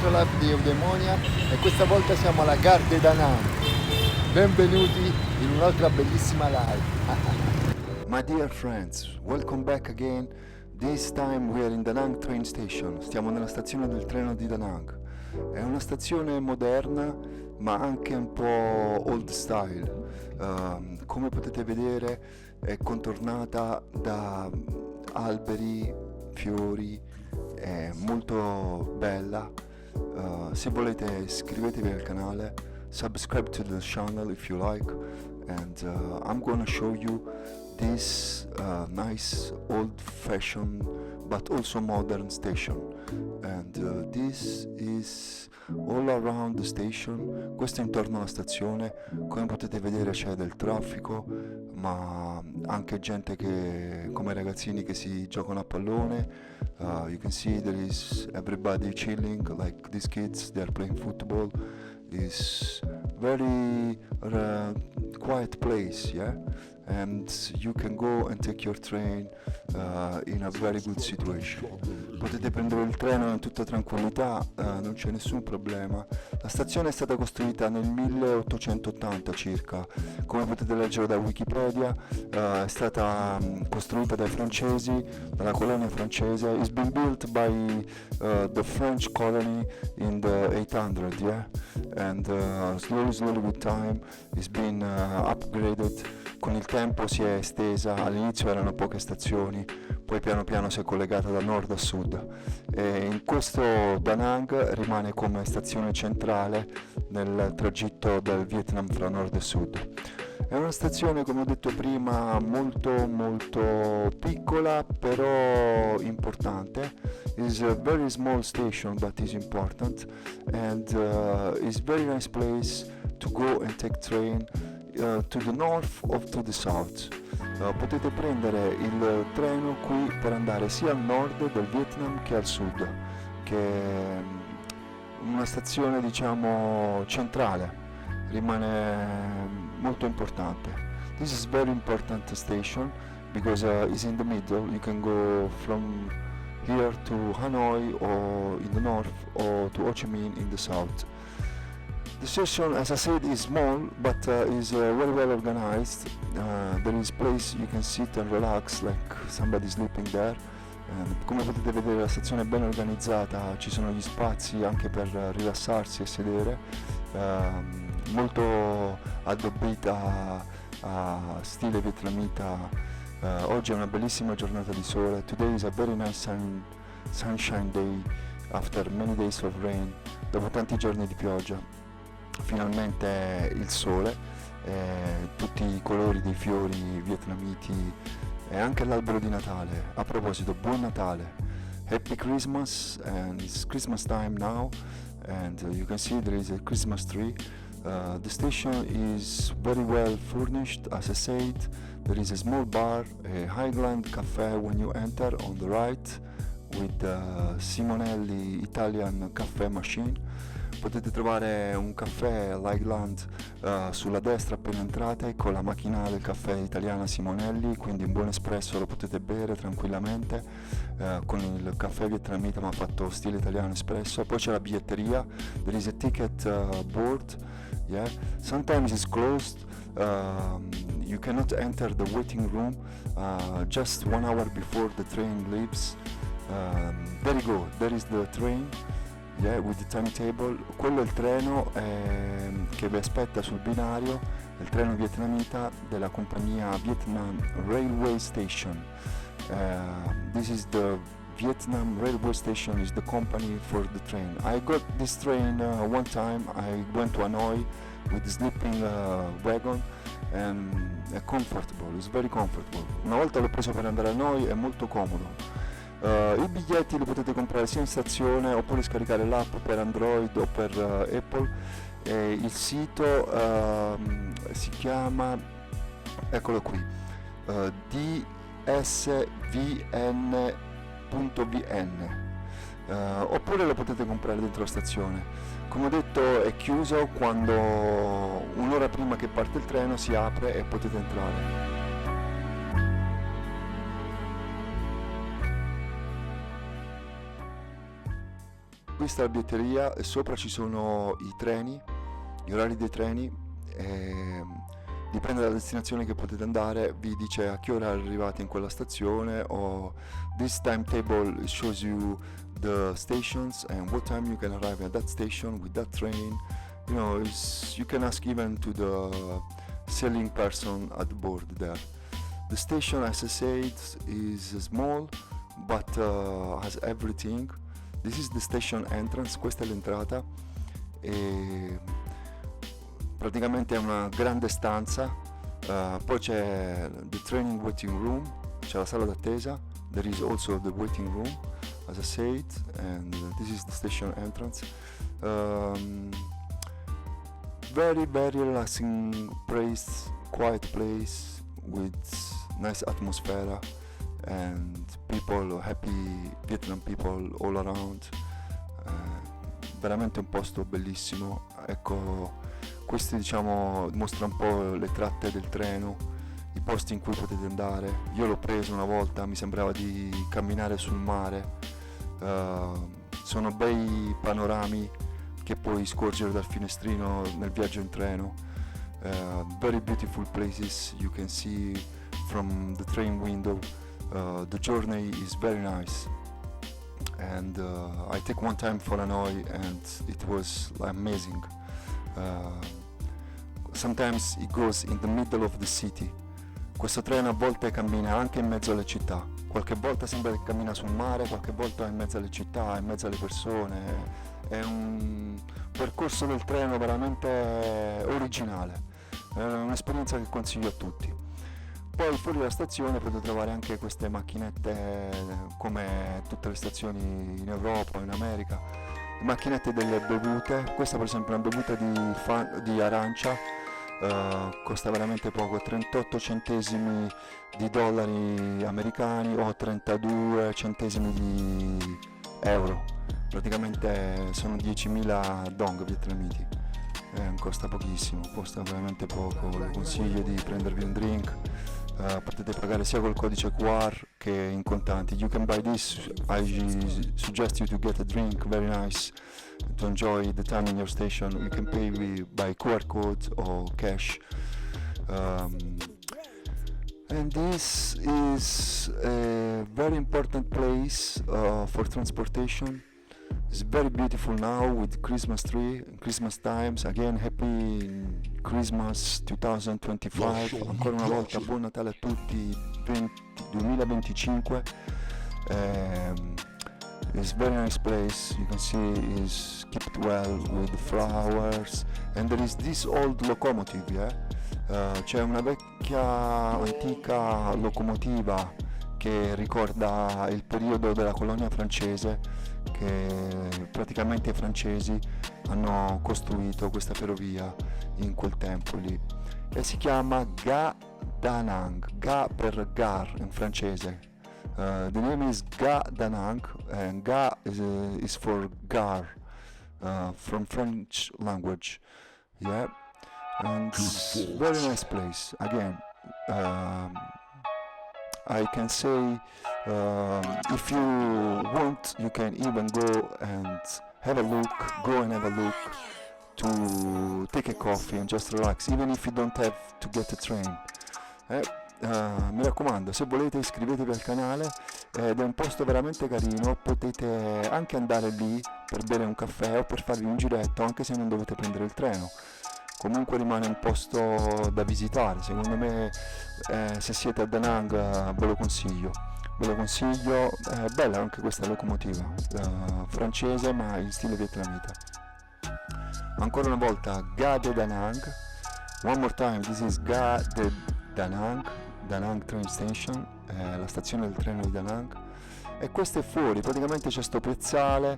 Astrolab di Eudemonia e questa volta siamo alla Gare de Danang. Benvenuti in un'altra bellissima live. My dear friends, welcome back again. This time we are in Da Nang train station. Stiamo nella stazione del treno di Da Nang. È una stazione moderna ma anche un po' old style. Come potete vedere è contornata da alberi, fiori, è molto bella. Se volete iscrivetevi al canale, subscribe to the channel if you like, and I'm gonna show you this nice old-fashioned but also modern station, and this is all around the station. Questo è intorno alla stazione. Come potete vedere c'è del traffico, ma anche gente che, come ragazzini che si giocano a pallone. You can see there is everybody chilling, like these kids, they are playing football. It's very quiet place, yeah, and you can go and take your train in a very good situation. Potete prendere il treno in tutta tranquillità, non c'è nessun problema. La stazione è stata costruita nel 1880 circa, come potete leggere da Wikipedia. È stata costruita dai francesi, dalla colonia francese. It's been built by the French colony in the 800, yeah, and slowly with time it's been upgraded. Con il tempo si è estesa, all'inizio erano poche stazioni, poi piano piano si è collegata da nord a sud, e in questo Da Nang rimane come stazione centrale nel tragitto del Vietnam fra nord e sud. È una stazione, come ho detto prima, molto piccola però importante. It's a very small station but is important, and it's very nice place to go and take train to the north or to the south. Potete prendere il treno qui per andare sia al nord del Vietnam che al sud, che è una stazione diciamo centrale, rimane molto importante. This is very important station because it's in the middle. You can go from here to Hanoi or in the north, or to Ho Chi Minh in the south. The station, as I said, is small but is very well organized. There is place you can sit and relax like somebody sleeping there. Come potete vedere la stazione è ben organizzata, ci sono gli spazi anche per rilassarsi e sedere, molto addobbita a stile vietnamita. Oggi è una bellissima giornata di sole. Today is a very nice sunshine day after many days of rain. Dopo tanti giorni di pioggia finalmente il sole, tutti i colori dei fiori vietnamiti e anche l'albero di Natale. A proposito, buon Natale, Happy Christmas, and it's Christmas time now, and you can see there is a Christmas tree. The station is very well furnished, as I said. There is a small bar, a Highland cafe when you enter on the right, with the Simonelli Italian cafe machine. Potete trovare un caffè Highland sulla destra appena entrate, con la macchina del caffè italiana Simonelli, quindi un buon espresso lo potete bere tranquillamente, con il caffè vietnamita ma fatto stile italiano espresso. Poi c'è la biglietteria, there is a ticket board, yeah. Sometimes it's closed, you cannot enter the waiting room just 1 hour before the train leaves. There you go, there is the train. Yeah, with the timetable. Quello è il treno che vi aspetta sul binario, il treno vietnamita della compagnia Vietnam Railway Station. This is the Vietnam Railway Station, is the company for the train. I got this train one time. I went to Hanoi with the sleeping wagon, and è comfortable, it's very comfortable. Una volta l'ho preso per andare a Hanoi, è molto comodo. I biglietti li potete comprare sia in stazione oppure scaricare l'app per Android o per Apple. Il sito si chiama, eccolo qui, dsvn.vn, oppure lo potete comprare dentro la stazione. Come ho detto, è chiuso quando un'ora prima che parte il treno si apre e potete entrare. Qui sta la biglietteria e sopra ci sono i treni, gli orari dei treni, e dipende dalla destinazione che potete andare, vi dice a che ora arrivate in quella stazione, o this timetable shows you the stations and what time you can arrive at that station with that train. You know, you can ask even to the selling person at board there. The station, as I said, is small but has everything. This is the station entrance, questa è l'entrata, e praticamente è una grande stanza. Poi c'è the training waiting room, c'è la sala d'attesa. There is also the waiting room, as I said, and this is the station entrance. Very relaxing place, quiet place with nice atmosphere and people, happy Vietnam people all around. Veramente un posto bellissimo. Ecco, questi diciamo mostrano un po' le tratte del treno, i posti in cui potete andare. Io l'ho preso una volta, mi sembrava di camminare sul mare. Sono bei panorami che puoi scorgere dal finestrino nel viaggio in treno. Very beautiful places you can see from the train window. The journey is very nice, and I take one time for Hanoi and it was amazing. Sometimes it goes in the middle of the city. Questo treno a volte cammina anche in mezzo alle città, qualche volta sembra che cammina sul mare, qualche volta in mezzo alle città, in mezzo alle persone. È un percorso del treno veramente originale, è un'esperienza che consiglio a tutti. Poi fuori dalla stazione potete trovare anche queste macchinette, come tutte le stazioni in Europa o in America, macchinette delle bevute. Questa per esempio è una bevuta di arancia, costa veramente poco, 38 centesimi di dollari americani o 32 centesimi di euro, praticamente sono 10.000 dong vietnamiti. Costa pochissimo, costa veramente poco, vi consiglio di prendervi un drink. Potete pagare sia col codice QR che in contanti. You can buy this, I suggest you to get a drink, very nice, to enjoy the time in your station. You can pay by QR code or cash. And this is a very important place for transportation. It's very beautiful now with Christmas tree, Christmas times. Again, happy Christmas 2025. Ancora una volta buon Natale a tutti, 2025. It's a very nice place. You can see it's kept well with flowers. And there is this old locomotive, c'è una vecchia antica locomotiva che ricorda il periodo della colonia francese, che praticamente i francesi hanno costruito questa ferrovia in quel tempo lì, e si chiama Ga Da Nang, Ga per Gare in francese. The name is Ga Da Nang, and Ga is for Gare, from French language, and very nice place. Again, I can say, if you want, you can even go and have a look, to take a coffee and just relax, even if you don't have to get a train. Mi raccomando, se volete iscrivetevi al canale, ed è un posto veramente carino, potete anche andare lì per bere un caffè o per farvi un giretto, anche se non dovete prendere il treno. Comunque rimane un posto da visitare, secondo me. Se siete a Da Nang ve lo consiglio, è bella anche questa locomotiva, francese ma in stile vietnamita. Ancora una volta, Ga de Da Nang, one more time, this is Ga de Da Nang train station, la stazione del treno di Da Nang. E questo è fuori, praticamente c'è sto piazzale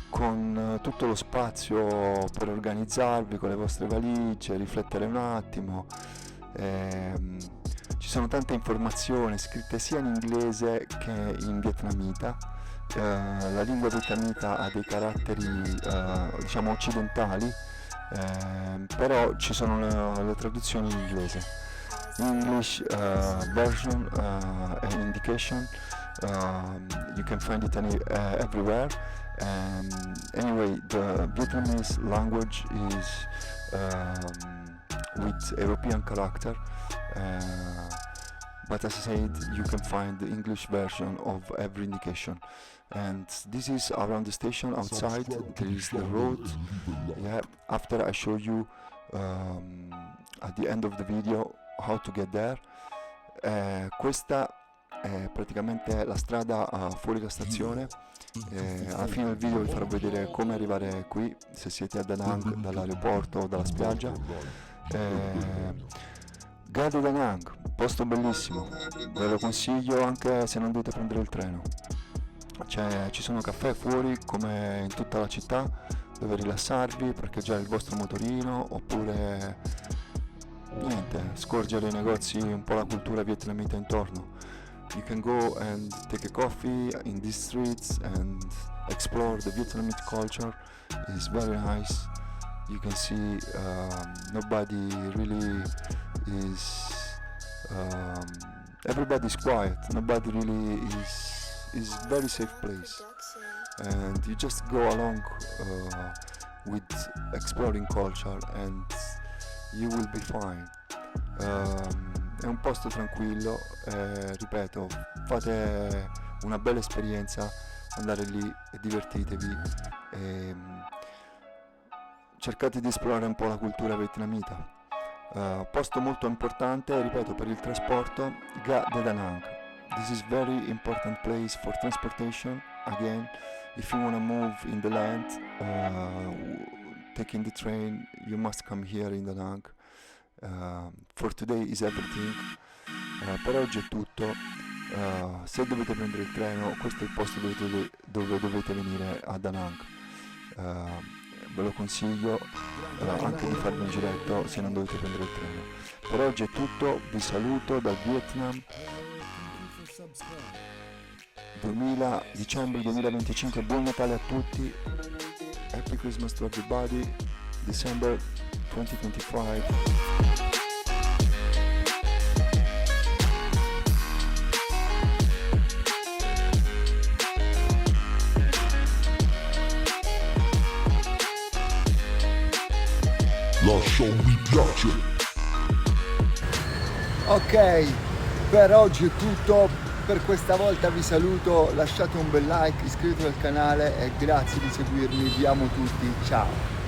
con tutto lo spazio per organizzarvi con le vostre valigie, riflettere un attimo. Ci sono tante informazioni scritte sia in inglese che in vietnamita. La lingua vietnamita ha dei caratteri diciamo occidentali, però ci sono le traduzioni in inglese. English version and indication You can find it everywhere. Anyway, the Vietnamese language is with European character, but as I said, you can find the English version of every indication. And this is around the station outside. There is the road. Yeah, after I show you at the end of the video how to get there. Questa è praticamente la strada fuori la stazione. Alla fine del video vi farò vedere come arrivare qui se siete a Da Nang dall'aeroporto o dalla spiaggia. Gare Da Nang, posto bellissimo, ve lo consiglio anche se non dovete prendere il treno. Ci sono caffè fuori come in tutta la città dove rilassarvi, parcheggiare il vostro motorino oppure niente, scorgere i negozi, un po' la cultura vietnamita intorno. You can go and take a coffee in these streets and explore the Vietnamese culture. It's very nice. You can see nobody really is everybody's quiet, nobody really is very safe place, and you just go along with exploring culture and you will be fine. È un posto tranquillo, ripeto, fate una bella esperienza, andare lì e divertitevi, cercate di esplorare un po' la cultura vietnamita. Posto molto importante, ripeto, per il trasporto, Ga De Da Nang. This is very important place for transportation. Again, if you want to move in the land, taking the train, you must come here in Da Nang. For today is everything. Per oggi è tutto. Se dovete prendere il treno, questo è il posto dove dovete venire a Da Nang. Ve lo consiglio anche di farvi un giretto se non dovete prendere il treno. Per oggi è tutto, vi saluto dal Vietnam. Dicembre 2025, buon Natale a tutti, Happy Christmas to everybody, December 2025. Lasciami piace. Ok, per oggi è tutto, per questa volta vi saluto, lasciate un bel like, iscrivetevi al canale e grazie di seguirmi, vi amo tutti, ciao!